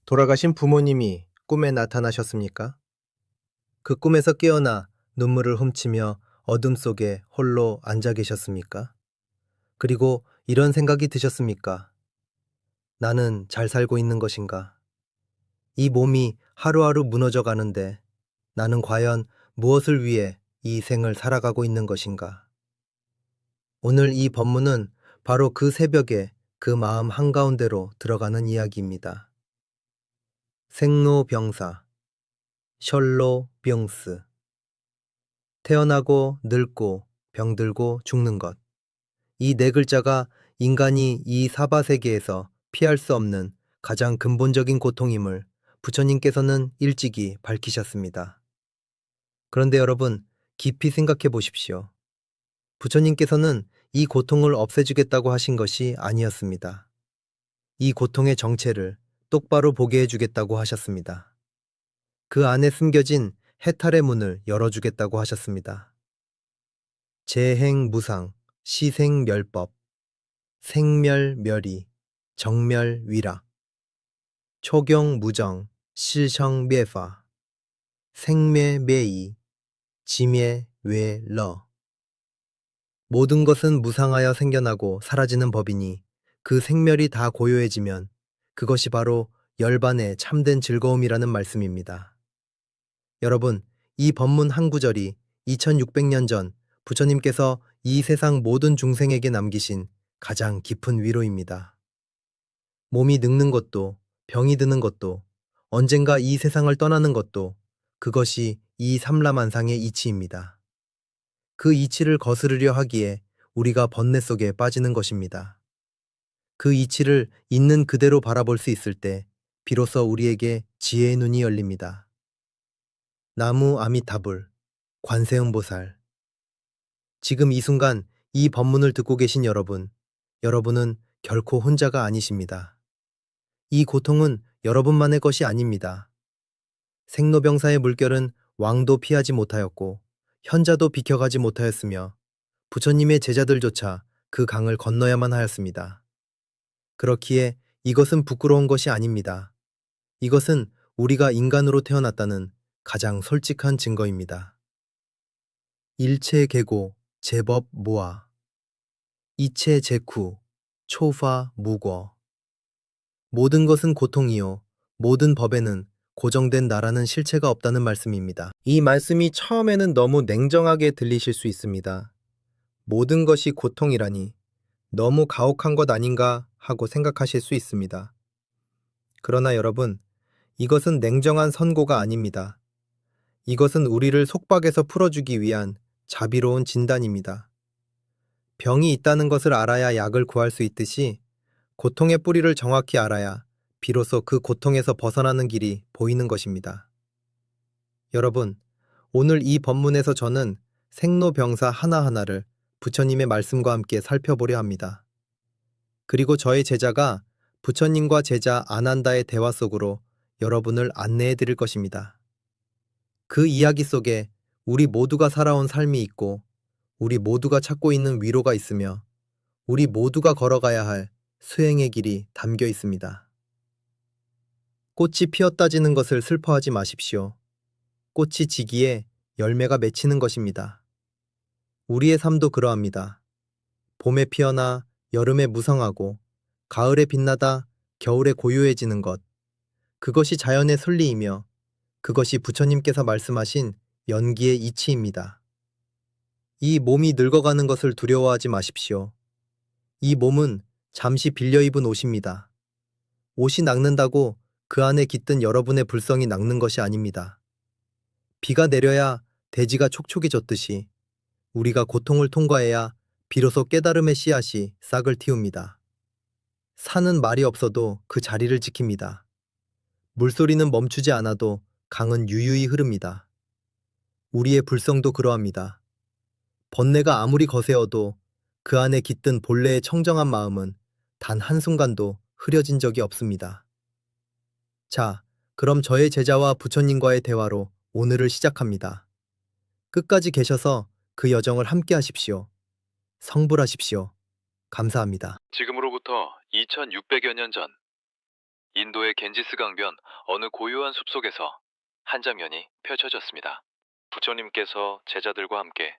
돌아가신 부모님이 꿈에 나타나셨습니까? 그 꿈에서 깨어나 눈물을 훔치며 어둠 속에 홀로 앉아 계셨습니까? 그리고 이런 생각이 드셨습니까? 나는 잘 살고 있는 것인가? 이 몸이 하루하루 무너져 가는데 나는 과연 무엇을 위해 이 생을 살아가고 있는 것인가? 오늘 이 법문은 바로 그 새벽에 그 마음 한가운데로 들어가는 이야기입니다. 생로병사, 셜로병스. 태어나고 늙고 병들고 죽는 것. 이 네 글자가 인간이 이 사바세계에서 피할 수 없는 가장 근본적인 고통임을 부처님께서는 일찍이 밝히셨습니다. 그런데 여러분, 깊이 생각해 보십시오. 부처님께서는 이 고통을 없애주겠다고 하신 것이 아니었습니다. 이 고통의 정체를 똑바로 보게 해주겠다고 하셨습니다. 그 안에 숨겨진 해탈의 문을 열어주겠다고 하셨습니다. 재행무상, 시생멸법, 생멸멸이, 정멸위락, 초경무정, 실성灭法, 생매매이, 지매외러. 모든 것은 무상하여 생겨나고 사라지는 법이니 그 생멸이 다 고요해지면 그것이 바로 열반의 참된 즐거움이라는 말씀입니다. 여러분, 이 법문 한 구절이 2600년 전 부처님께서 이 세상 모든 중생에게 남기신 가장 깊은 위로입니다. 몸이 늙는 것도, 병이 드는 것도, 언젠가 이 세상을 떠나는 것도 그것이 이 삼라만상의 이치입니다. 그 이치를 거스르려 하기에 우리가 번뇌 속에 빠지는 것입니다. 그 이치를 있는 그대로 바라볼 수 있을 때 비로소 우리에게 지혜의 눈이 열립니다. 나무 아미타불, 관세음보살. 지금 이 순간 이 법문을 듣고 계신 여러분은 결코 혼자가 아니십니다. 이 고통은 여러분만의 것이 아닙니다. 생로병사의 물결은 왕도 피하지 못하였고 현자도 비켜가지 못하였으며 부처님의 제자들조차 그 강을 건너야만 하였습니다. 그렇기에 이것은 부끄러운 것이 아닙니다. 이것은 우리가 인간으로 태어났다는 가장 솔직한 증거입니다. 일체계고 제법 모아, 이체제쿠 초파 무거. 모든 것은 고통이요, 모든 법에는 고정된 나라는 실체가 없다는 말씀입니다. 이 말씀이 처음에는 너무 냉정하게 들리실 수 있습니다. 모든 것이 고통이라니 너무 가혹한 것 아닌가 하고 생각하실 수 있습니다. 그러나 여러분, 이것은 냉정한 선고가 아닙니다. 이것은 우리를 속박에서 풀어주기 위한 자비로운 진단입니다. 병이 있다는 것을 알아야 약을 구할 수 있듯이 고통의 뿌리를 정확히 알아야 비로소 그 고통에서 벗어나는 길이 보이는 것입니다. 여러분, 오늘 이 법문에서 저는 생로병사 하나하나를 부처님의 말씀과 함께 살펴보려 합니다. 그리고 저의 제자가 부처님과 제자 아난다의 대화 속으로 여러분을 안내해 드릴 것입니다. 그 이야기 속에 우리 모두가 살아온 삶이 있고 우리 모두가 찾고 있는 위로가 있으며 우리 모두가 걸어가야 할 수행의 길이 담겨 있습니다. 꽃이 피었다 지는 것을 슬퍼하지 마십시오. 꽃이 지기에 열매가 맺히는 것입니다. 우리의 삶도 그러합니다. 봄에 피어나 여름에 무성하고 가을에 빛나다 겨울에 고요해지는 것. 그것이 자연의 순리이며 그것이 부처님께서 말씀하신 연기의 이치입니다. 이 몸이 늙어가는 것을 두려워하지 마십시오. 이 몸은 잠시 빌려 입은 옷입니다. 옷이 낡는다고 그 안에 깃든 여러분의 불성이 낡는 것이 아닙니다. 비가 내려야 대지가 촉촉해졌듯이 우리가 고통을 통과해야 비로소 깨달음의 씨앗이 싹을 틔웁니다. 산은 말이 없어도 그 자리를 지킵니다. 물소리는 멈추지 않아도 강은 유유히 흐릅니다. 우리의 불성도 그러합니다. 번뇌가 아무리 거세어도 그 안에 깃든 본래의 청정한 마음은 단 한순간도 흐려진 적이 없습니다. 자, 그럼 저의 제자와 부처님과의 대화로 오늘을 시작합니다. 끝까지 계셔서 그 여정을 함께 하십시오. 성불하십시오. 감사합니다. 지금으로부터 2600여 년 전, 인도의 겐지스 강변 어느 고요한 숲속에서 한 장면이 펼쳐졌습니다. 부처님께서 제자들과 함께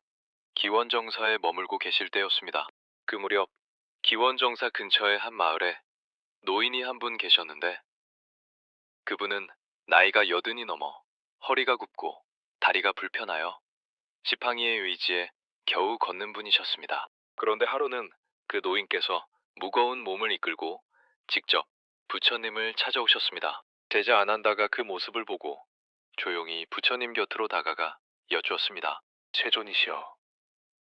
기원정사에 머물고 계실 때였습니다. 그 무렵 기원정사 근처의 한 마을에 노인이 한 분 계셨는데 그분은 나이가 80이 넘어 허리가 굽고 다리가 불편하여 지팡이의 의지에 겨우 걷는 분이셨습니다. 그런데 하루는 그 노인께서 무거운 몸을 이끌고 직접 부처님을 찾아오셨습니다. 제자 아난다가 그 모습을 보고 조용히 부처님 곁으로 다가가 여쭈었습니다. 세존이시여,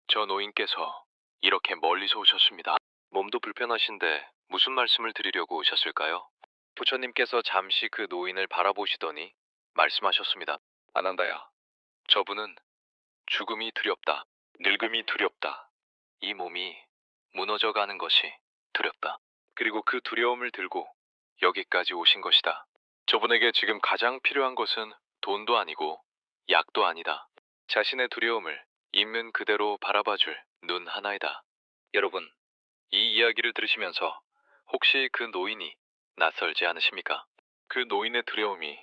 저 노인께서 이렇게 멀리서 오셨습니다. 몸도 불편하신데 무슨 말씀을 드리려고 오셨을까요? 부처님께서 잠시 그 노인을 바라보시더니 말씀하셨습니다. 아난다야, 저분은 죽음이 두렵다. 늙음이 두렵다. 이 몸이 무너져가는 것이 두렵다. 그리고 그 두려움을 들고 여기까지 오신 것이다. 저분에게 지금 가장 필요한 것은 돈도 아니고 약도 아니다. 자신의 두려움을 있는 그대로 바라봐줄 눈 하나이다. 여러분, 이 이야기를 들으시면서 혹시 그 노인이 낯설지 않으십니까? 그 노인의 두려움이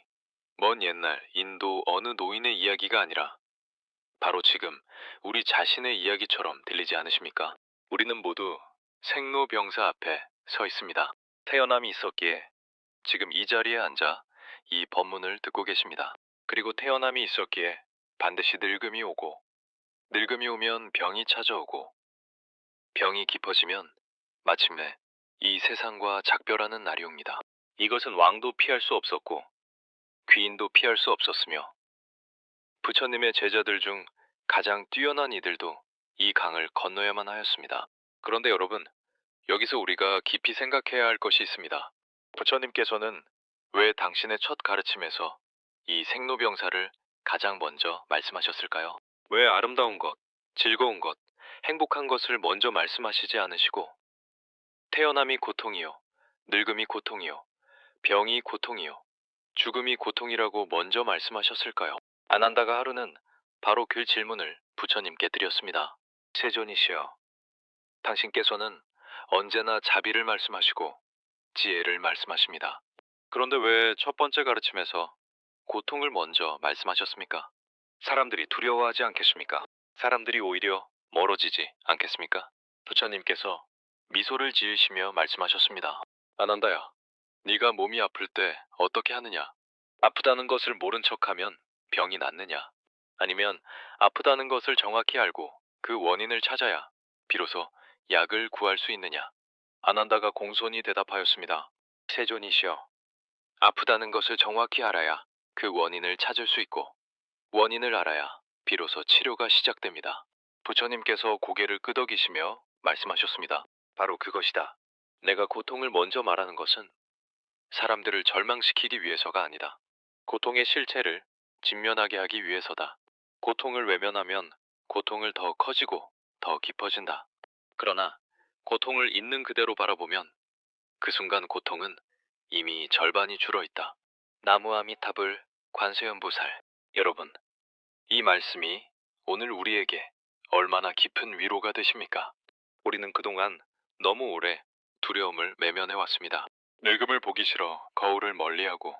먼 옛날 인도 어느 노인의 이야기가 아니라 바로 지금 우리 자신의 이야기처럼 들리지 않으십니까? 우리는 모두 생로병사 앞에 서 있습니다. 태어남이 있었기에 지금 이 자리에 앉아 이 법문을 듣고 계십니다. 그리고 태어남이 있었기에 반드시 늙음이 오고, 늙음이 오면 병이 찾아오고, 병이 깊어지면 마침내 이 세상과 작별하는 날이 옵니다. 이것은 왕도 피할 수 없었고 귀인도 피할 수 없었으며 부처님의 제자들 중 가장 뛰어난 이들도 이 강을 건너야만 하였습니다. 그런데 여러분, 여기서 우리가 깊이 생각해야 할 것이 있습니다. 부처님께서는 왜 당신의 첫 가르침에서 이 생로병사를 가장 먼저 말씀하셨을까요? 왜 아름다운 것, 즐거운 것, 행복한 것을 먼저 말씀하시지 않으시고 태어남이 고통이요, 늙음이 고통이요, 병이 고통이요, 죽음이 고통이라고 먼저 말씀하셨을까요? 아난다가 하루는 바로 그 질문을 부처님께 드렸습니다. 세존이시여, 당신께서는 언제나 자비를 말씀하시고 지혜를 말씀하십니다. 그런데 왜 첫 번째 가르침에서 고통을 먼저 말씀하셨습니까? 사람들이 두려워하지 않겠습니까? 사람들이 오히려 멀어지지 않겠습니까? 부처님께서 미소를 지으시며 말씀하셨습니다. 아난다야, 네가 몸이 아플 때 어떻게 하느냐? 아프다는 것을 모른 척하면 병이 낫느냐? 아니면 아프다는 것을 정확히 알고 그 원인을 찾아야 비로소 약을 구할 수 있느냐? 아난다가 공손히 대답하였습니다. 세존이시여, 아프다는 것을 정확히 알아야 그 원인을 찾을 수 있고 원인을 알아야 비로소 치료가 시작됩니다. 부처님께서 고개를 끄덕이시며 말씀하셨습니다. 바로 그것이다. 내가 고통을 먼저 말하는 것은 사람들을 절망시키기 위해서가 아니다. 고통의 실체를 직면하게 하기 위해서다. 고통을 외면하면 고통을 더 커지고 더 깊어진다. 그러나 고통을 있는 그대로 바라보면 그 순간 고통은 이미 절반이 줄어있다. 나무아미타불 관세음보살. 여러분, 이 말씀이 오늘 우리에게 얼마나 깊은 위로가 되십니까? 우리는 그동안 너무 오래 두려움을 외면해왔습니다. 늙음을 보기 싫어 거울을 멀리하고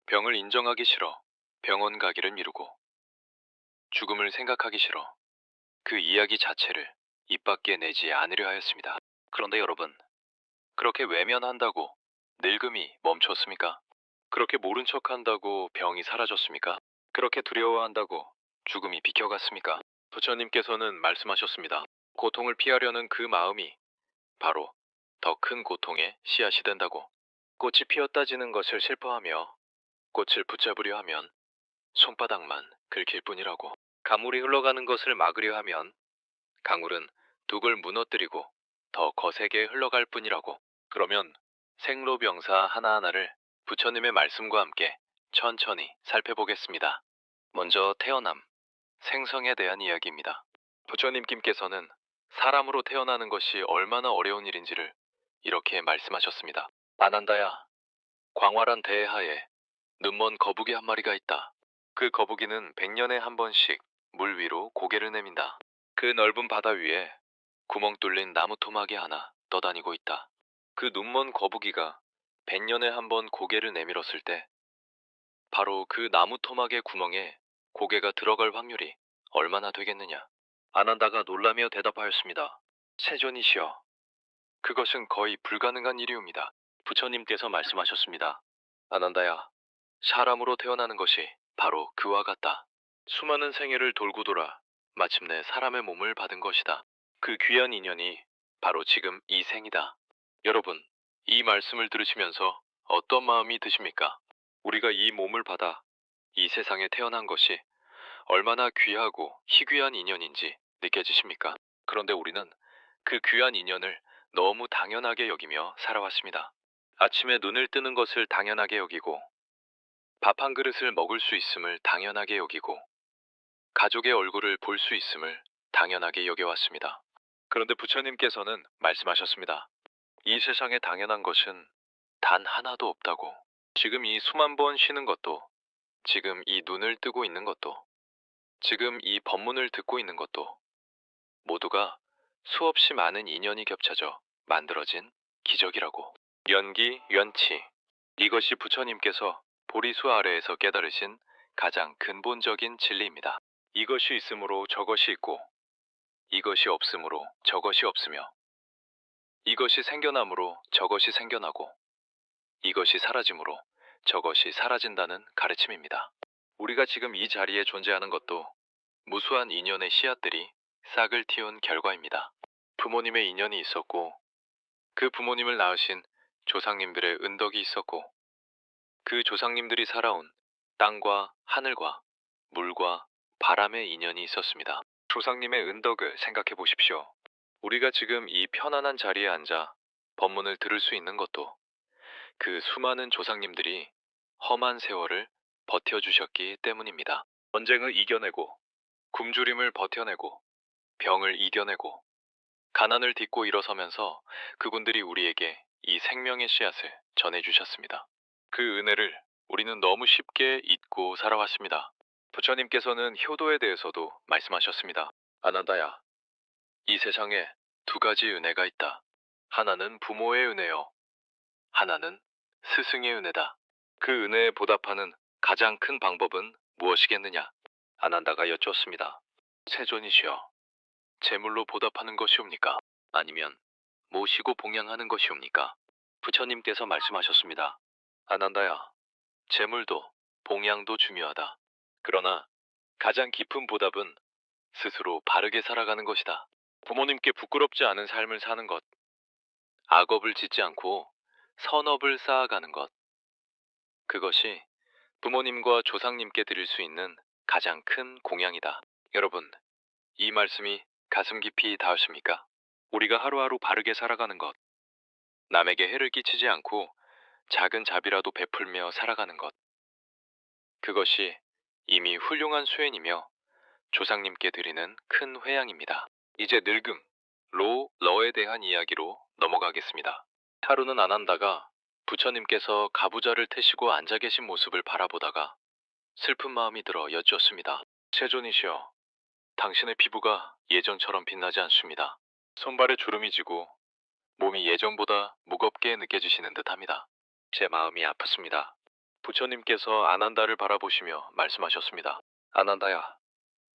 병을 인정하기 싫어 병원 가기를 미루고 죽음을 생각하기 싫어 그 이야기 자체를 입 밖에 내지 않으려 하였습니다. 그런데 여러분, 그렇게 외면한다고 늙음이 멈췄습니까? 그렇게 모른 척한다고 병이 사라졌습니까? 그렇게 두려워한다고 죽음이 비켜갔습니까? 부처님께서는 말씀하셨습니다. 고통을 피하려는 그 마음이 바로 더 큰 고통의 씨앗이 된다고. 꽃이 피었다지는 것을 슬퍼하며 꽃을 붙잡으려 하면 손바닥만 긁힐 뿐이라고. 강물이 흘러가는 것을 막으려 하면 강물은 둑을 무너뜨리고 더 거세게 흘러갈 뿐이라고. 그러면 생로병사 하나하나를 부처님의 말씀과 함께 천천히 살펴보겠습니다. 먼저 태어남, 생성에 대한 이야기입니다. 부처님께서는 사람으로 태어나는 것이 얼마나 어려운 일인지를 이렇게 말씀하셨습니다. 아난다야, 광활한 대하에 눈먼 거북이 한 마리가 있다. 그 거북이는 100년에 한 번씩 물 위로 고개를 내민다. 그 넓은 바다 위에 구멍 뚫린 나무 토막이 하나 떠다니고 있다. 그 눈먼 거북이가 100년에 한 번 고개를 내밀었을 때 바로 그 나무 토막의 구멍에 고개가 들어갈 확률이 얼마나 되겠느냐. 아난다가 놀라며 대답하였습니다. 세존이시여, 그것은 거의 불가능한 일이옵니다. 부처님께서 말씀하셨습니다. 아난다야, 사람으로 태어나는 것이 바로 그와 같다. 수많은 생애를 돌고 돌아 마침내 사람의 몸을 받은 것이다. 그 귀한 인연이 바로 지금 이 생이다. 여러분, 이 말씀을 들으시면서 어떤 마음이 드십니까? 우리가 이 몸을 받아 이 세상에 태어난 것이 얼마나 귀하고 희귀한 인연인지 느껴지십니까? 그런데 우리는 그 귀한 인연을 너무 당연하게 여기며 살아왔습니다. 아침에 눈을 뜨는 것을 당연하게 여기고, 밥 한 그릇을 먹을 수 있음을 당연하게 여기고, 가족의 얼굴을 볼 수 있음을 당연하게 여겨왔습니다. 그런데 부처님께서는 말씀하셨습니다. 이 세상에 당연한 것은 단 하나도 없다고. 지금 이 수만 번 쉬는 것도, 지금 이 눈을 뜨고 있는 것도, 지금 이 법문을 듣고 있는 것도 모두가 수없이 많은 인연이 겹쳐져 만들어진 기적이라고. 연기, 연치. 이것이 부처님께서 보리수 아래에서 깨달으신 가장 근본적인 진리입니다. 이것이 있으므로 저것이 있고, 이것이 없으므로 저것이 없으며, 이것이 생겨남으로 저것이 생겨나고, 이것이 사라짐으로 저것이 사라진다는 가르침입니다. 우리가 지금 이 자리에 존재하는 것도 무수한 인연의 씨앗들이 싹을 틔운 결과입니다. 부모님의 인연이 있었고, 그 부모님을 낳으신 조상님들의 은덕이 있었고, 그 조상님들이 살아온 땅과 하늘과 물과 바람의 인연이 있었습니다. 조상님의 은덕을 생각해 보십시오. 우리가 지금 이 편안한 자리에 앉아 법문을 들을 수 있는 것도 그 수많은 조상님들이 험한 세월을 버텨주셨기 때문입니다. 전쟁을 이겨내고, 굶주림을 버텨내고, 병을 이겨내고, 가난을 딛고 일어서면서 그분들이 우리에게 이 생명의 씨앗을 전해주셨습니다. 그 은혜를 우리는 너무 쉽게 잊고 살아왔습니다. 부처님께서는 효도에 대해서도 말씀하셨습니다. 아난다야, 이 세상에 두 가지 은혜가 있다. 하나는 부모의 은혜요, 하나는 스승의 은혜다. 그 은혜에 보답하는 가장 큰 방법은 무엇이겠느냐? 아난다가 여쭈었습니다. 세존이시여, 제물로 보답하는 것이옵니까? 아니면 모시고 봉양하는 것이옵니까? 부처님께서 말씀하셨습니다. 아난다야, 제물도 봉양도 중요하다. 그러나 가장 깊은 보답은 스스로 바르게 살아가는 것이다. 부모님께 부끄럽지 않은 삶을 사는 것, 악업을 짓지 않고 선업을 쌓아가는 것, 그것이 부모님과 조상님께 드릴 수 있는 가장 큰 공양이다. 여러분, 이 말씀이 가슴 깊이 닿으십니까? 우리가 하루하루 바르게 살아가는 것, 남에게 해를 끼치지 않고 작은 자비라도 베풀며 살아가는 것, 그것이 이미 훌륭한 수행이며 조상님께 드리는 큰 회양입니다. 이제 늙음, 러에 대한 이야기로 넘어가겠습니다. 하루는 아난다가 부처님께서 가부좌를 태시고 앉아 계신 모습을 바라보다가 슬픈 마음이 들어 여쭈었습니다. 세존이시여, 당신의 피부가 예전처럼 빛나지 않습니다. 손발에 주름이 지고 몸이 예전보다 무겁게 느껴지시는 듯합니다. 제 마음이 아팠습니다. 부처님께서 아난다를 바라보시며 말씀하셨습니다. 아난다야,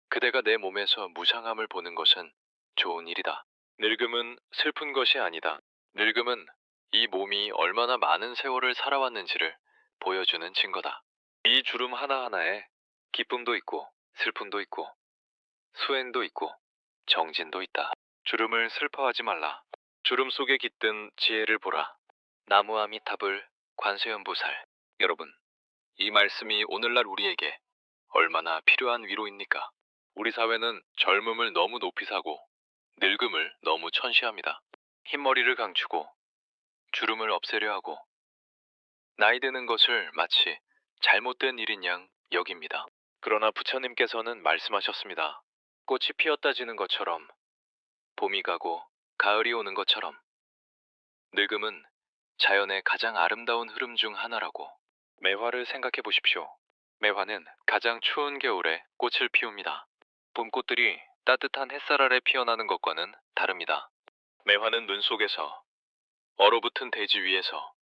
그대가 내 몸에서 무상함을 보는 것은 좋은 일이다. 늙음은 슬픈 것이 아니다. 늙음은 이 몸이 얼마나 많은 세월을 살아왔는지를 보여주는 증거다. 이 주름 하나하나에 기쁨도 있고 슬픔도 있고 수행도 있고 정진도 있다. 주름을 슬퍼하지 말라. 주름 속에 깃든 지혜를 보라. 나무 아미탑을 관세음보살. 여러분, 이 말씀이 오늘날 우리에게 얼마나 필요한 위로입니까? 우리 사회는 젊음을 너무 높이 사고 늙음을 너무 천시합니다. 흰머리를 감추고 주름을 없애려 하고 나이 드는 것을 마치 잘못된 일인 양 여깁니다. 그러나 부처님께서는 말씀하셨습니다. 꽃이 피었다 지는 것처럼, 봄이 가고 가을이 오는 것처럼 늙음은 자연의 가장 아름다운 흐름 중 하나라고. 매화를 생각해 보십시오. 매화는 가장 추운 겨울에 꽃을 피웁니다. 봄꽃들이 따뜻한 햇살 아래 피어나는 것과는 다릅니다. 매화는 눈 속에서, 얼어붙은 대지 위에서,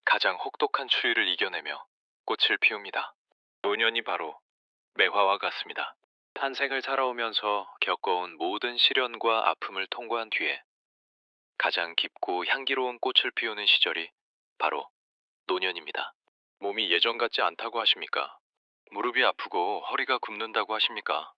가장 혹독한 추위를 이겨내며 꽃을 피웁니다. 노년이 바로 매화와 같습니다. 탄생을 살아오면서 겪어온 모든 시련과 아픔을 통과한 뒤에 가장 깊고 향기로운 꽃을 피우는 시절이 바로 노년입니다. 몸이 예전 같지 않다고 하십니까? 무릎이 아프고 허리가 굽는다고 하십니까?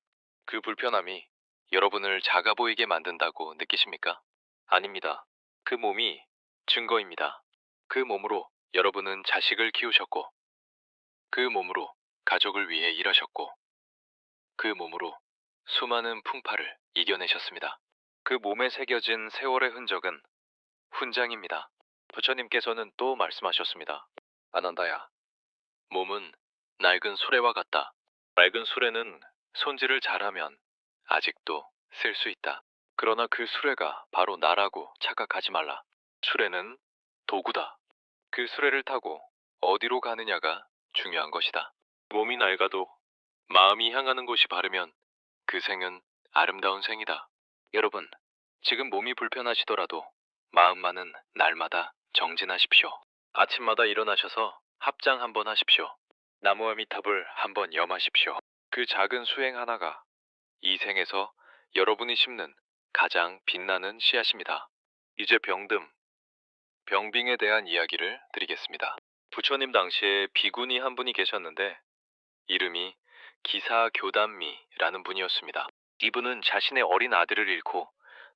그 불편함이 여러분을 작아 보이게 만든다고 느끼십니까? 아닙니다. 그 몸이 증거입니다. 그 몸으로 여러분은 자식을 키우셨고, 그 몸으로 가족을 위해 일하셨고, 그 몸으로 수많은 풍파를 이겨내셨습니다. 그 몸에 새겨진 세월의 흔적은 훈장입니다. 부처님께서는 또 말씀하셨습니다. 아난다야, 몸은 낡은 수레와 같다. 낡은 수레는 손질을 잘하면 아직도 쓸 수 있다. 그러나 그 수레가 바로 나라고 착각하지 말라. 수레는 도구다. 그 수레를 타고 어디로 가느냐가 중요한 것이다. 몸이 낡아도 마음이 향하는 곳이 바르면 그 생은 아름다운 생이다. 여러분, 지금 몸이 불편하시더라도 마음만은 날마다 정진하십시오. 아침마다 일어나셔서 합장 한번 하십시오. 나무아미탑을 한번 염하십시오. 그 작은 수행 하나가 이 생에서 여러분이 심는 가장 빛나는 씨앗입니다. 이제 병빙에 대한 이야기를 드리겠습니다. 부처님 당시에 비구니 한 분이 계셨는데 이름이 기사교단미라는 분이었습니다. 이분은 자신의 어린 아들을 잃고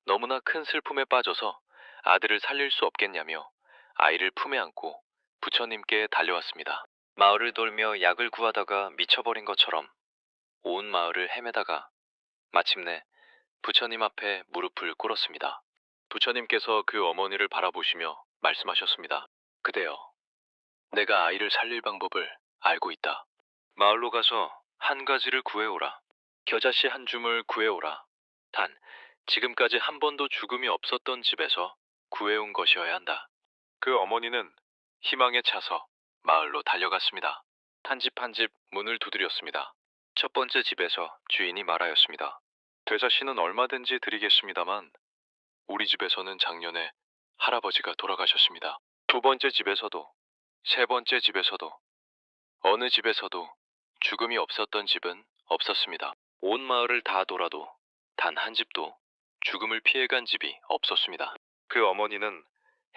너무나 큰 슬픔에 빠져서 아들을 살릴 수 없겠냐며 아이를 품에 안고 부처님께 달려왔습니다. 마을을 돌며 약을 구하다가 미쳐버린 것처럼 온 마을을 헤매다가 마침내 부처님 앞에 무릎을 꿇었습니다. 부처님께서 그 어머니를 바라보시며 말씀하셨습니다. 그대여, 내가 아이를 살릴 방법을 알고 있다. 마을로 가서 한 가지를 구해오라. 겨자씨 한 줌을 구해오라. 단, 지금까지 한 번도 죽음이 없었던 집에서 구해온 것이어야 한다. 그 어머니는 희망에 차서 마을로 달려갔습니다. 한 집 한 집 문을 두드렸습니다. 첫 번째 집에서 주인이 말하였습니다. 겨자씨는 얼마든지 드리겠습니다만 우리 집에서는 작년에 할아버지가 돌아가셨습니다. 두 번째 집에서도, 세 번째 집에서도, 어느 집에서도 죽음이 없었던 집은 없었습니다. 온 마을을 다 돌아도 단 한 집도 죽음을 피해간 집이 없었습니다. 그 어머니는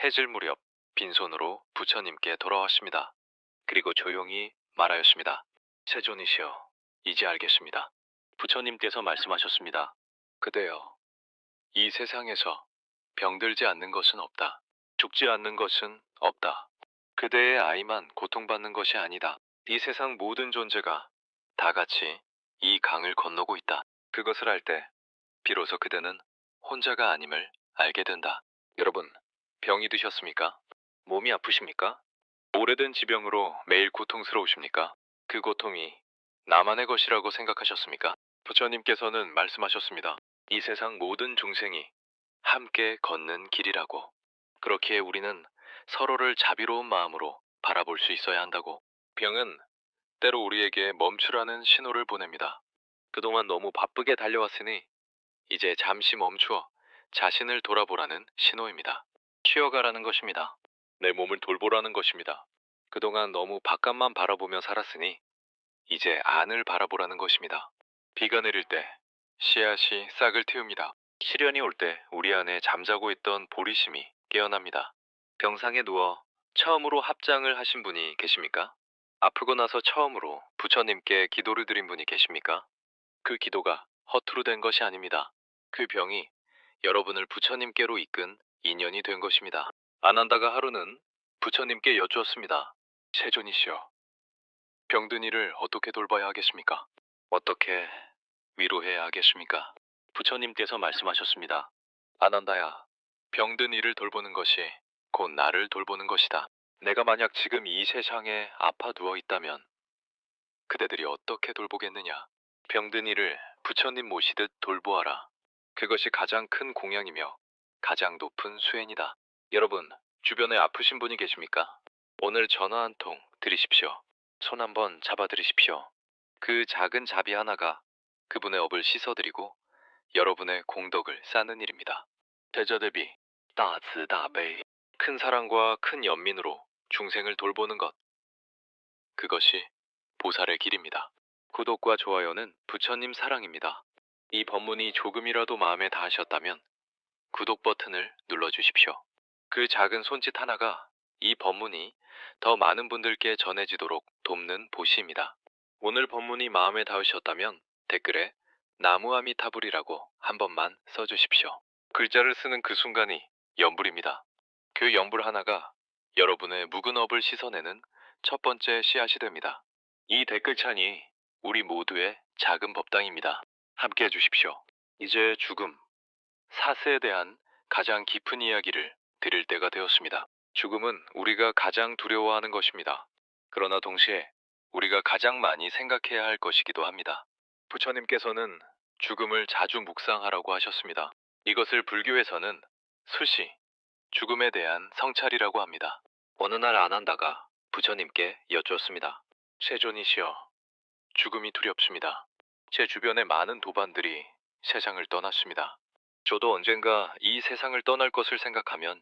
해질 무렵 빈손으로 부처님께 돌아왔습니다. 그리고 조용히 말하였습니다. 세존이시여, 이제 알겠습니다. 부처님께서 말씀하셨습니다. 그대여, 이 세상에서 병들지 않는 것은 없다. 죽지 않는 것은 없다. 그대의 아이만 고통받는 것이 아니다. 이 세상 모든 존재가 다 같이 이 강을 건너고 있다. 그것을 알 때 비로소 그대는 혼자가 아님을 알게 된다. 여러분, 병이 드셨습니까? 몸이 아프십니까? 오래된 지병으로 매일 고통스러우십니까? 그 고통이 나만의 것이라고 생각하셨습니까? 부처님께서는 말씀하셨습니다. 이 세상 모든 중생이 함께 걷는 길이라고. 그렇기에 우리는 서로를 자비로운 마음으로 바라볼 수 있어야 한다고. 병은 때로 우리에게 멈추라는 신호를 보냅니다. 그동안 너무 바쁘게 달려왔으니 이제 잠시 멈추어 자신을 돌아보라는 신호입니다. 쉬어가라는 것입니다. 내 몸을 돌보라는 것입니다. 그동안 너무 바깥만 바라보며 살았으니 이제 안을 바라보라는 것입니다. 비가 내릴 때 씨앗이 싹을 틔웁니다. 시련이 올 때 우리 안에 잠자고 있던 보리심이 깨어납니다. 병상에 누워 처음으로 합장을 하신 분이 계십니까? 아프고 나서 처음으로 부처님께 기도를 드린 분이 계십니까? 그 기도가 허투루 된 것이 아닙니다. 그 병이 여러분을 부처님께로 이끈 인연이 된 것입니다. 아난다가 하루는 부처님께 여쭈었습니다. 세존이시여, 병든 이를 어떻게 돌봐야 하겠습니까? 어떻게 위로해야 하겠습니까? 부처님께서 말씀하셨습니다. 아난다야, 병든 이를 돌보는 것이 곧 나를 돌보는 것이다. 내가 만약 지금 이 세상에 아파 누워 있다면 그대들이 어떻게 돌보겠느냐? 병든 이를 부처님 모시듯 돌보아라. 그것이 가장 큰 공양이며 가장 높은 수행이다. 여러분, 주변에 아프신 분이 계십니까? 오늘 전화 한 통 드리십시오. 손 한번 잡아드리십시오. 그 작은 자비 하나가 그분의 업을 씻어드리고 여러분의 공덕을 쌓는 일입니다. 대자대비, 다慈大悲. 큰 사랑과 큰 연민으로 중생을 돌보는 것. 그것이 보살의 길입니다. 구독과 좋아요는 부처님 사랑입니다. 이 법문이 조금이라도 마음에 닿으셨다면 구독 버튼을 눌러주십시오. 그 작은 손짓 하나가 이 법문이 더 많은 분들께 전해지도록 돕는 보시입니다. 오늘 법문이 마음에 닿으셨다면 댓글에 나무아미타불이라고 한 번만 써주십시오. 글자를 쓰는 그 순간이 염불입니다. 그 염불 하나가 여러분의 묵은 업을 씻어내는 첫 번째 씨앗이 됩니다. 이 댓글창이 우리 모두의 작은 법당입니다. 함께 해주십시오. 이제 죽음, 사세에 대한 가장 깊은 이야기를 드릴 때가 되었습니다. 죽음은 우리가 가장 두려워하는 것입니다. 그러나 동시에 우리가 가장 많이 생각해야 할 것이기도 합니다. 부처님께서는 죽음을 자주 묵상하라고 하셨습니다. 이것을 불교에서는 수시, 죽음에 대한 성찰이라고 합니다. 어느 날 아난다가 부처님께 여쭈었습니다. 세존이시여, 죽음이 두렵습니다. 제 주변의 많은 도반들이 세상을 떠났습니다. 저도 언젠가 이 세상을 떠날 것을 생각하면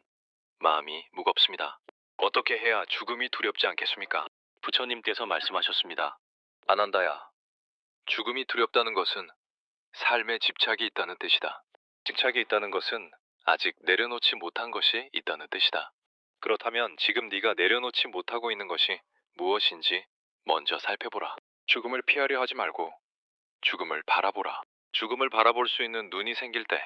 마음이 무겁습니다. 어떻게 해야 죽음이 두렵지 않겠습니까? 부처님께서 말씀하셨습니다. 아난다야, 죽음이 두렵다는 것은 삶에 집착이 있다는 뜻이다. 집착이 있다는 것은 아직 내려놓지 못한 것이 있다는 뜻이다. 그렇다면 지금 네가 내려놓지 못하고 있는 것이 무엇인지 먼저 살펴보라. 죽음을 피하려 하지 말고 죽음을 바라보라. 죽음을 바라볼 수 있는 눈이 생길 때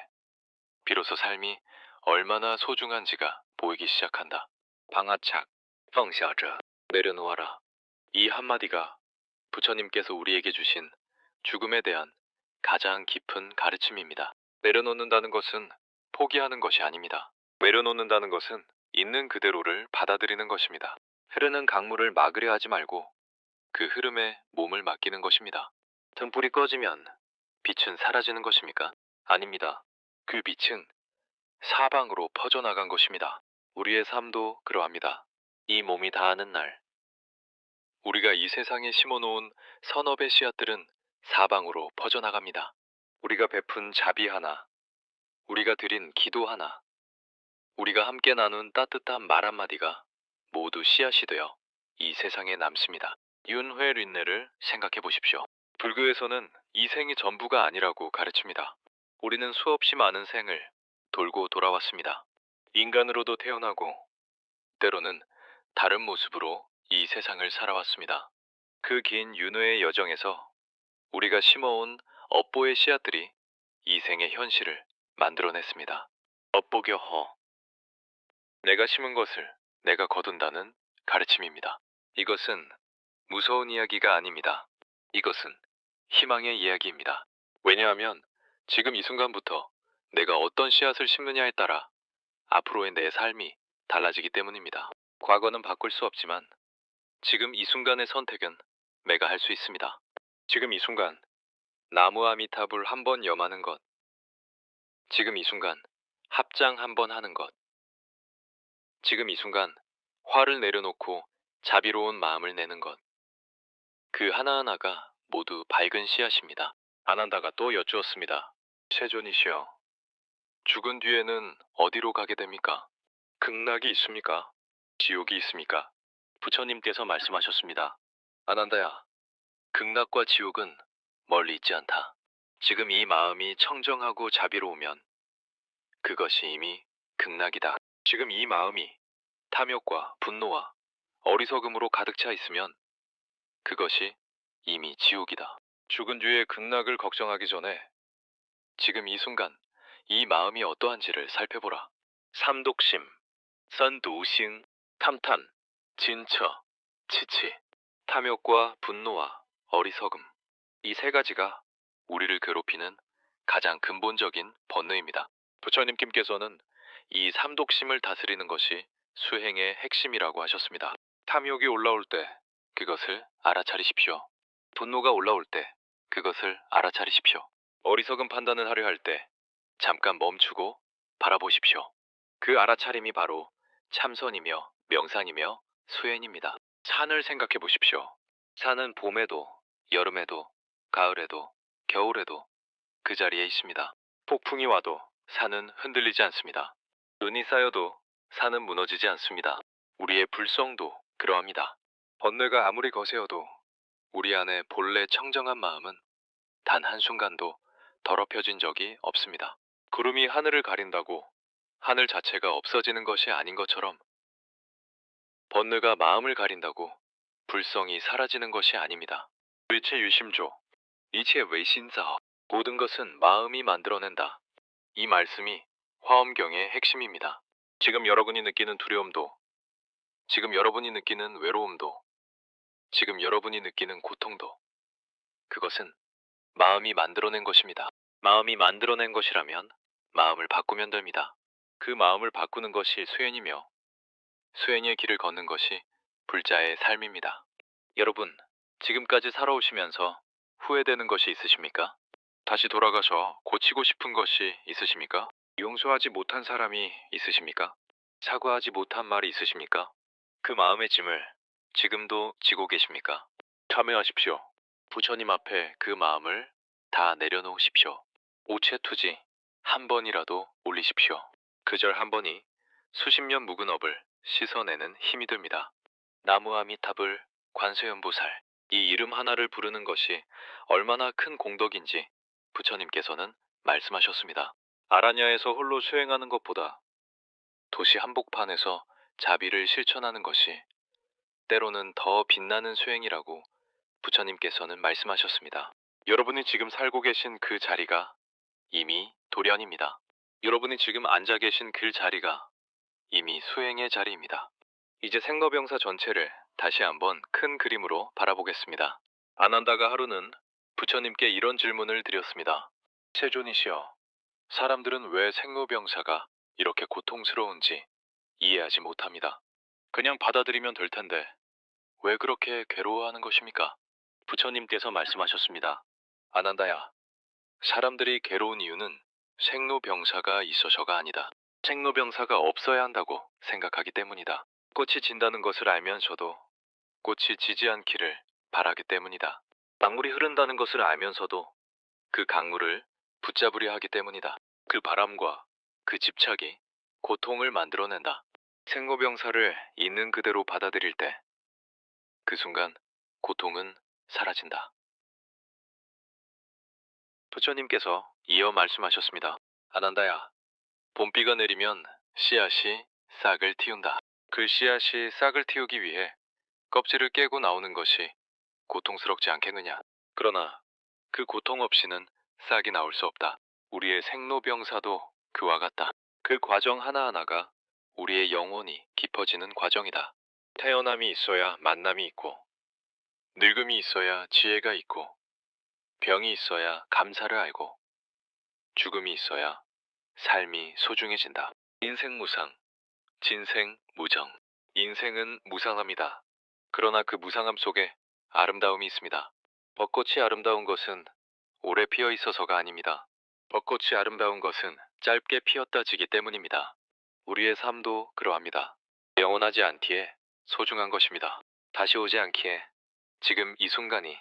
비로소 삶이 얼마나 소중한지가 보이기 시작한다. 방아착, 펑샤저, 내려놓아라. 이 한마디가 부처님께서 우리에게 주신 죽음에 대한 가장 깊은 가르침입니다. 내려놓는다는 것은 포기하는 것이 아닙니다. 내려놓는다는 것은 있는 그대로를 받아들이는 것입니다. 흐르는 강물을 막으려 하지 말고 그 흐름에 몸을 맡기는 것입니다. 등불이 꺼지면 빛은 사라지는 것입니까? 아닙니다. 그 빛은 사방으로 퍼져나간 것입니다. 우리의 삶도 그러합니다. 이 몸이 다하는 날, 우리가 이 세상에 심어놓은 선업의 씨앗들은 사방으로 퍼져나갑니다. 우리가 베푼 자비 하나, 우리가 드린 기도 하나, 우리가 함께 나눈 따뜻한 말 한마디가 모두 씨앗이 되어 이 세상에 남습니다. 윤회륜례를 생각해 보십시오. 불교에서는 이 생이 전부가 아니라고 가르칩니다. 우리는 수없이 많은 생을 돌고 돌아왔습니다. 인간으로도 태어나고 때로는 다른 모습으로 이 세상을 살아왔습니다. 그 긴 윤회의 여정에서 우리가 심어온 업보의 씨앗들이 이 생의 현실을 만들어냈습니다. 업보교허, 내가 심은 것을 내가 거둔다는 가르침입니다. 이것은 무서운 이야기가 아닙니다. 이것은 희망의 이야기입니다. 왜냐하면 지금 이 순간부터 내가 어떤 씨앗을 심느냐에 따라 앞으로의 내 삶이 달라지기 때문입니다. 과거는 바꿀 수 없지만 지금 이 순간의 선택은 내가 할 수 있습니다. 지금 이 순간 나무 아미타불 한 번 염하는 것, 지금 이 순간 합장 한 번 하는 것, 지금 이 순간 화를 내려놓고 자비로운 마음을 내는 것, 그 하나하나가 모두 밝은 씨앗입니다. 아난다가 또 여쭈었습니다. 세존이시여, 죽은 뒤에는 어디로 가게 됩니까? 극락이 있습니까? 지옥이 있습니까? 부처님께서 말씀하셨습니다. 아난다야, 극락과 지옥은 멀리 있지 않다. 지금 이 마음이 청정하고 자비로우면 그것이 이미 극락이다. 지금 이 마음이 탐욕과 분노와 어리석음으로 가득 차 있으면 그것이 이미 지옥이다. 죽은 뒤의 극락을 걱정하기 전에 지금 이 순간 이 마음이 어떠한지를 살펴보라. 삼독심, 선두싱, 탐탄, 진처, 치치, 탐욕과 분노와 어리석음. 이 세 가지가 우리를 괴롭히는 가장 근본적인 번뇌입니다. 부처님께서는 이 삼독심을 다스리는 것이 수행의 핵심이라고 하셨습니다. 탐욕이 올라올 때 그것을 알아차리십시오. 분노가 올라올 때 그것을 알아차리십시오. 어리석은 판단을 하려 할 때 잠깐 멈추고 바라보십시오. 그 알아차림이 바로 참선이며 명상이며 수행입니다. 산을 생각해 보십시오. 산은 봄에도, 여름에도, 가을에도, 겨울에도 그 자리에 있습니다. 폭풍이 와도 산은 흔들리지 않습니다. 눈이 쌓여도 산은 무너지지 않습니다. 우리의 불성도 그러합니다. 번뇌가 아무리 거세어도 우리 안에 본래 청정한 마음은 단 한순간도 더럽혀진 적이 없습니다. 구름이 하늘을 가린다고 하늘 자체가 없어지는 것이 아닌 것처럼 번뇌가 마음을 가린다고 불성이 사라지는 것이 아닙니다. 일체 유심조, 이체 외신자업, 모든 것은 마음이 만들어낸다. 이 말씀이 화엄경의 핵심입니다. 지금 여러분이 느끼는 두려움도, 지금 여러분이 느끼는 외로움도, 지금 여러분이 느끼는 고통도, 그것은 마음이 만들어낸 것입니다. 마음이 만들어낸 것이라면 마음을 바꾸면 됩니다. 그 마음을 바꾸는 것이 수행이며 수행의 길을 걷는 것이 불자의 삶입니다. 여러분, 지금까지 살아오시면서 후회되는 것이 있으십니까? 다시 돌아가서 고치고 싶은 것이 있으십니까? 용서하지 못한 사람이 있으십니까? 사과하지 못한 말이 있으십니까? 그 마음의 짐을 지금도 지고 계십니까? 참여하십시오. 부처님 앞에 그 마음을 다 내려놓으십시오. 오체투지 한 번이라도 올리십시오. 그 절 한 번이 수십 년 묵은 업을 씻어내는 힘이 됩니다. 나무아미타불 관세음보살, 이 이름 하나를 부르는 것이 얼마나 큰 공덕인지 부처님께서는 말씀하셨습니다. 아라냐에서 홀로 수행하는 것보다 도시 한복판에서 자비를 실천하는 것이 때로는 더 빛나는 수행이라고 부처님께서는 말씀하셨습니다. 여러분이 지금 살고 계신 그 자리가 이미 도련입니다. 여러분이 지금 앉아 계신 그 자리가 이미 수행의 자리입니다. 이제 생로병사 전체를 다시 한번 큰 그림으로 바라보겠습니다. 아난다가 하루는 부처님께 이런 질문을 드렸습니다. 세존이시여, 사람들은 왜 생로병사가 이렇게 고통스러운지 이해하지 못합니다. 그냥 받아들이면 될 텐데 왜 그렇게 괴로워하는 것입니까? 부처님께서 말씀하셨습니다. 아난다야, 사람들이 괴로운 이유는 생로병사가 있어서가 아니다. 생로병사가 없어야 한다고 생각하기 때문이다. 꽃이 진다는 것을 알면서도 꽃이 지지 않기를 바라기 때문이다. 강물이 흐른다는 것을 알면서도 그 강물을 붙잡으려 하기 때문이다. 그 바람과 그 집착이 고통을 만들어낸다. 생로병사를 있는 그대로 받아들일 때 그 순간 고통은 사라진다. 부처님께서 이어 말씀하셨습니다. 아난다야, 봄비가 내리면 씨앗이 싹을 틔운다. 그 씨앗이 싹을 틔우기 위해 껍질을 깨고 나오는 것이 고통스럽지 않겠느냐. 그러나 그 고통 없이는 싹이 나올 수 없다. 우리의 생로병사도 그와 같다. 그 과정 하나하나가 우리의 영혼이 깊어지는 과정이다. 태어남이 있어야 만남이 있고, 늙음이 있어야 지혜가 있고, 병이 있어야 감사를 알고, 죽음이 있어야 삶이 소중해진다. 인생 무상, 진생 무정. 인생은 무상합니다. 그러나 그 무상함 속에 아름다움이 있습니다. 벚꽃이 아름다운 것은 오래 피어 있어서가 아닙니다. 벚꽃이 아름다운 것은 짧게 피었다 지기 때문입니다. 우리의 삶도 그러합니다. 영원하지 않기에 소중한 것입니다. 다시 오지 않기에 지금 이 순간이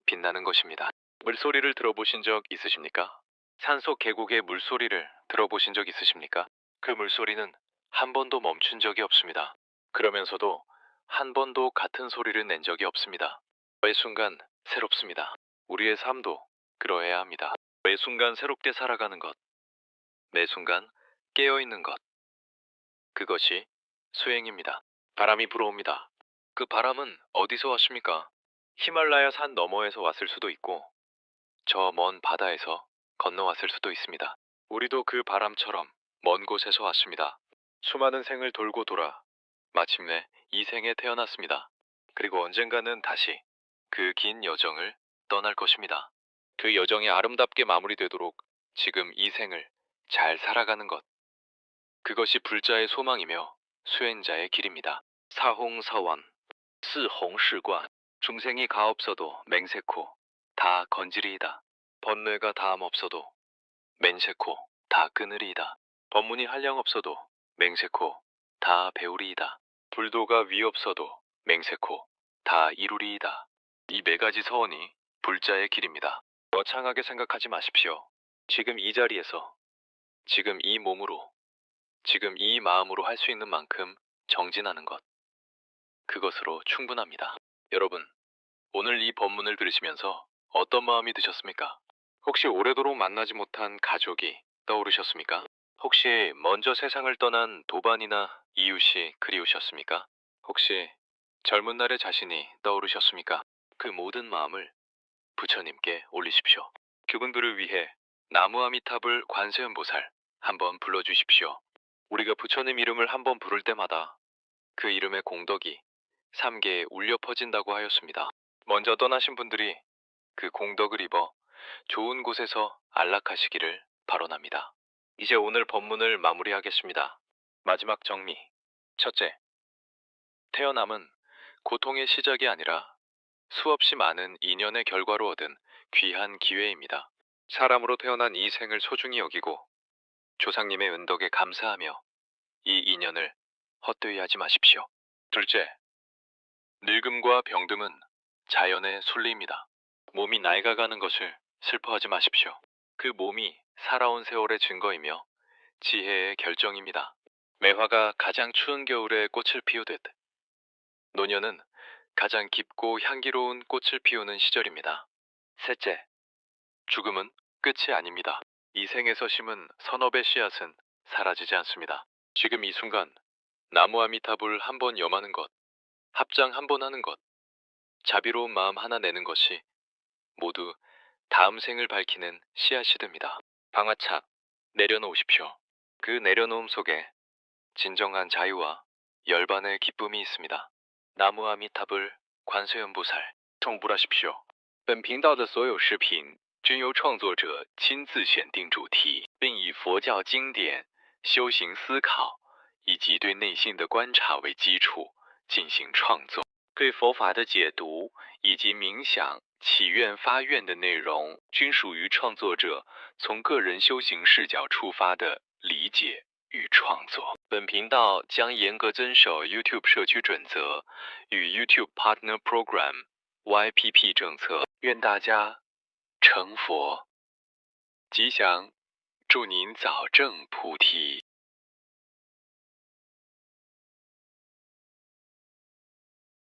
빛나는 것입니다. 물소리를 들어보신 적 있으십니까? 산속 계곡의 물소리를 들어보신 적 있으십니까? 그 물소리는 한 번도 멈춘 적이 없습니다. 그러면서도 한 번도 같은 소리를 낸 적이 없습니다. 매 순간 새롭습니다. 우리의 삶도 그러해야 합니다. 매 순간 새롭게 살아가는 것, 매 순간 깨어있는 것, 그것이 수행입니다. 바람이 불어옵니다. 그 바람은 어디서 왔습니까? 히말라야 산 너머에서 왔을 수도 있고 저 먼 바다에서 건너왔을 수도 있습니다. 우리도 그 바람처럼 먼 곳에서 왔습니다. 수많은 생을 돌고 돌아 마침내 이 생에 태어났습니다. 그리고 언젠가는 다시 그 긴 여정을 떠날 것입니다. 그 여정이 아름답게 마무리되도록 지금 이 생을 잘 살아가는 것. 그것이 불자의 소망이며 수행자의 길입니다. 사홍서원, 스홍시관. 중생이 가없어도 맹세코 다 건지리이다. 번뇌가 다함 없어도 맹세코 다 끊으리이다. 법문이 한량 없어도 맹세코 다 배우리이다. 불도가 위 없어도 맹세코 다 이루리이다. 이 네 가지 서원이 불자의 길입니다. 거창하게 생각하지 마십시오. 지금 이 자리에서, 지금 이 몸으로, 지금 이 마음으로 할 수 있는 만큼 정진하는 것. 그것으로 충분합니다. 여러분, 오늘 이 법문을 들으시면서 어떤 마음이 드셨습니까? 혹시 오래도록 만나지 못한 가족이 떠오르셨습니까? 혹시 먼저 세상을 떠난 도반이나 이웃이 그리우셨습니까? 혹시 젊은 날의 자신이 떠오르셨습니까? 그 모든 마음을 부처님께 올리십시오. 그분들을 위해 나무아미타불 관세음보살 한번 불러주십시오. 우리가 부처님 이름을 한번 부를 때마다 그 이름의 공덕이 3계에 울려 퍼진다고 하였습니다. 먼저 떠나신 분들이 그 공덕을 입어 좋은 곳에서 안락하시기를 바라옵니다. 이제 오늘 법문을 마무리하겠습니다. 마지막 정리. 첫째, 태어남은 고통의 시작이 아니라 수없이 많은 인연의 결과로 얻은 귀한 기회입니다. 사람으로 태어난 이 생을 소중히 여기고 조상님의 은덕에 감사하며 이 인연을 헛되이 하지 마십시오. 둘째, 늙음과 병듦은 자연의 순리입니다. 몸이 낡아가는 것을 슬퍼하지 마십시오. 그 몸이 살아온 세월의 증거이며 지혜의 결정입니다. 매화가 가장 추운 겨울에 꽃을 피우듯 노년은 가장 깊고 향기로운 꽃을 피우는 시절입니다. 셋째, 죽음은 끝이 아닙니다. 이 생에서 심은 선업의 씨앗은 사라지지 않습니다. 지금 이 순간 나무아미타불 한 번 염하는 것, 합장 한 번 하는 것, 자비로운 마음 하나 내는 것이 모두 다음 생을 밝히는 씨앗이 됩니다. 방아착 내려놓으십시오. 그 내려놓음 속에 진정한 자유와 열반의 기쁨이 있습니다. 나무아미타불 관세음보살 청불하십시오. 本频道的所有视频均由创作者亲自选定主题，并以佛教经典、修行思考以及对内心的观察为基础进行创作。对佛法的解读以及冥想、祈愿、发愿的内容，均属于创作者从个人修行视角出发的理解与创作。本频道将严格遵守 YouTube 社区准则与 YouTube Partner Program YPP 政策，愿大家成佛吉祥，祝您早证菩提。